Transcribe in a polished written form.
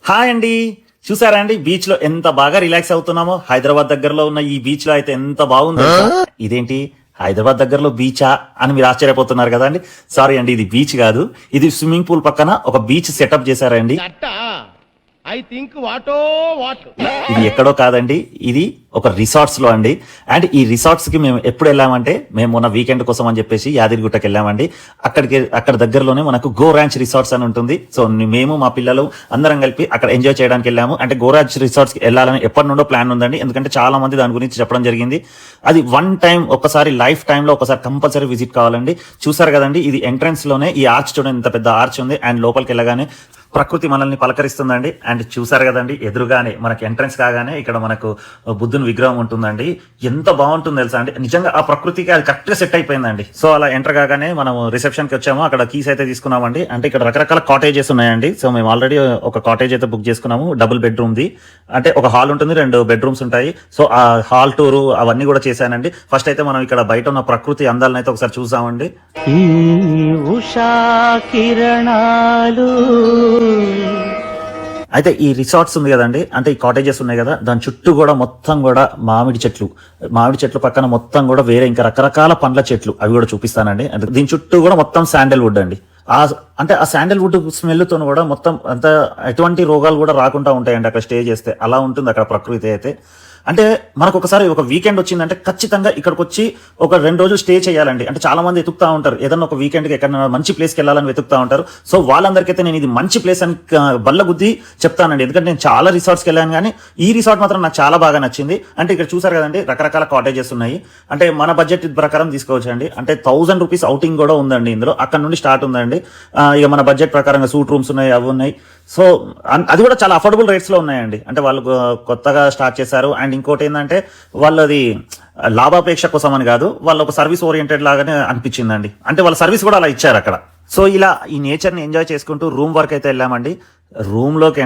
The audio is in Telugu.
హాయ్ అండి. చూసారా అండి బీచ్ లో ఎంత బాగా రిలాక్స్ అవుతున్నామో. హైదరాబాద్ దగ్గరలో ఉన్న ఈ బీచ్ లో అయితే ఎంత బాగుంది. ఇదేంటి హైదరాబాద్ దగ్గరలో బీచా అని మీరు ఆశ్చర్యపోతున్నారు కదా అండి. సారీ అండి, ఇది బీచ్ కాదు, ఇది స్విమ్మింగ్ పూల్ పక్కన ఒక బీచ్ సెటప్ చేశారండి. ఇది ఎక్కడో కాదండి, ఇది ఒక రిసార్ట్స్ లో అండి. అండ్ ఈ రిసార్ట్స్ కి మేము ఎప్పుడు వెళ్ళామంటే, మేము మొన్న వీకెండ్ కోసం అని చెప్పేసి యాదగిరిగుట్టకి వెళ్ళామండి. అక్కడ దగ్గరలోనే మనకు గో ర్యాంచ్ రిసార్ట్స్ అని ఉంటుంది. సో మేము మా పిల్లలు అందరం కలిపి అక్కడ ఎంజాయ్ చేయడానికి వెళ్ళాము. అంటే గో ర్యాంచ్ రిసార్ట్స్ కి వెళ్ళాలని ఎప్పటి నుండో ప్లాన్ ఉందండి. ఎందుకంటే చాలా మంది దాని గురించి చెప్పడం జరిగింది. అది వన్ టైం, ఒకసారి లైఫ్ టైమ్ లో ఒకసారి కంపల్సరీ విజిట్ కావాలండి. చూసారు కదండి, ఇది ఎంట్రన్స్ లోనే ఈ ఆర్చ్ చూడండి, ఇంత పెద్ద ఆర్చ్ ఉంది. అండ్ లోపలికి వెళ్ళగానే ప్రకృతి మనల్ని పలకరిస్తుందండి. అండ్ చూసారు కదండి, ఎదురుగానే మనకి ఎంట్రన్స్ కాగానే ఇక్కడ మనకు బుద్ధుని విగ్రహం ఉంటుందండి. ఎంత బాగుంటుంది తెలుసా అండి, నిజంగా ఆ ప్రకృతికి అది కరెక్ట్ గా సెట్ అయిపోయిందండి. సో అలా ఎంటర్ కాగానే మనం రిసెప్షన్ కి వచ్చాము. అక్కడ కీస్ అయితే తీసుకున్నామండి. అంటే ఇక్కడ రకరకాల కాటేజెస్ ఉన్నాయండి. సో మేము ఆల్రెడీ ఒక కాటేజ్ అయితే బుక్ చేసుకున్నాము. డబుల్ బెడ్రూమ్ ది, అంటే ఒక హాల్ ఉంటుంది, 2 బెడ్రూమ్స్ ఉంటాయి. సో ఆ హాల్ టూర్ అవన్నీ కూడా చేశానండి. ఫస్ట్ అయితే మనం ఇక్కడ బయట ఉన్న ప్రకృతి అందాలను అయితే ఒకసారి చూసామండి. ఈ ఉషా కిరణాలు అయితే ఈ రిసార్ట్స్ ఉంది కదండి, అంటే ఈ కాటేజెస్ ఉన్నాయి కదా, దాని చుట్టూ కూడా మొత్తం కూడా మామిడి చెట్లు పక్కన మొత్తం కూడా వేరే ఇంకా రకరకాల పండ్ల చెట్లు, అవి కూడా చూపిస్తానండి. అంటే దీని చుట్టూ కూడా మొత్తం శాండల్వుడ్ అండి. అంటే ఆ శాండల్వుడ్ స్మెల్ తో కూడా మొత్తం అంత ఎటువంటి రోగాలు కూడా రాకుండా ఉంటాయండి అక్కడ స్టే చేస్తే. అలా ఉంటుంది అక్కడ ప్రకృతి అయితే. అంటే మనకు ఒకసారి ఒక వీకెండ్ వచ్చిందంటే ఖచ్చితంగా ఇక్కడికి వచ్చి ఒక 2 రోజులు స్టే చేయాలండి. అంటే చాలా మంది వెతుకుతా ఉంటారు, ఏదన్నా ఒక వీకెండ్ కి ఎక్కడైనా మంచి ప్లేస్కి వెళ్ళాలని వెతుకుతా ఉంటారు. సో వాళ్ళందరికైతే నేను ఇది మంచి ప్లేస్ అని బల్ల గుద్ది చెప్తానండి. ఎందుకంటే నేను చాలా రిసార్ట్స్కి వెళ్ళాను, కానీ ఈ రిసార్ట్ మాత్రం నాకు చాలా బాగా నచ్చింది. అంటే ఇక్కడ చూసారు కదండి, రకరకాల కాటేజెస్ ఉన్నాయి. అంటే మన బడ్జెట్ ప్రకారం తీసుకోవచ్చు అండి. అంటే 1000 రూపీస్ అవుటింగ్ కూడా ఉందండి ఇందులో, అక్కడ నుండి స్టార్ట్ ఉందండి. ఇక మన బడ్జెట్ ప్రకారంగా సూట్ రూమ్స్ ఉన్నాయి, అవి ఉన్నాయి. సో అది కూడా చాలా అఫోర్డబుల్ రేట్స్ లో ఉన్నాయండి. అంటే వాళ్ళు కొత్తగా స్టార్ట్ చేశారు. అండ్ ఇంకోటి ఏంటంటే, వాళ్ళు అది లాభాపేక్ష కోసం అని కాదు, వాళ్ళు ఒక సర్వీస్ ఓరియంటెడ్ లాగానే అనిపించిందండి. అంటే వాళ్ళ సర్వీస్ కూడా అలా ఇచ్చారు అక్కడ. సో ఇలా ఈ నేచర్ ని ఎంజాయ్ చేసుకుంటూ రూమ్ వరకు అయితే వెళ్ళామండి. రూమ్ లోకి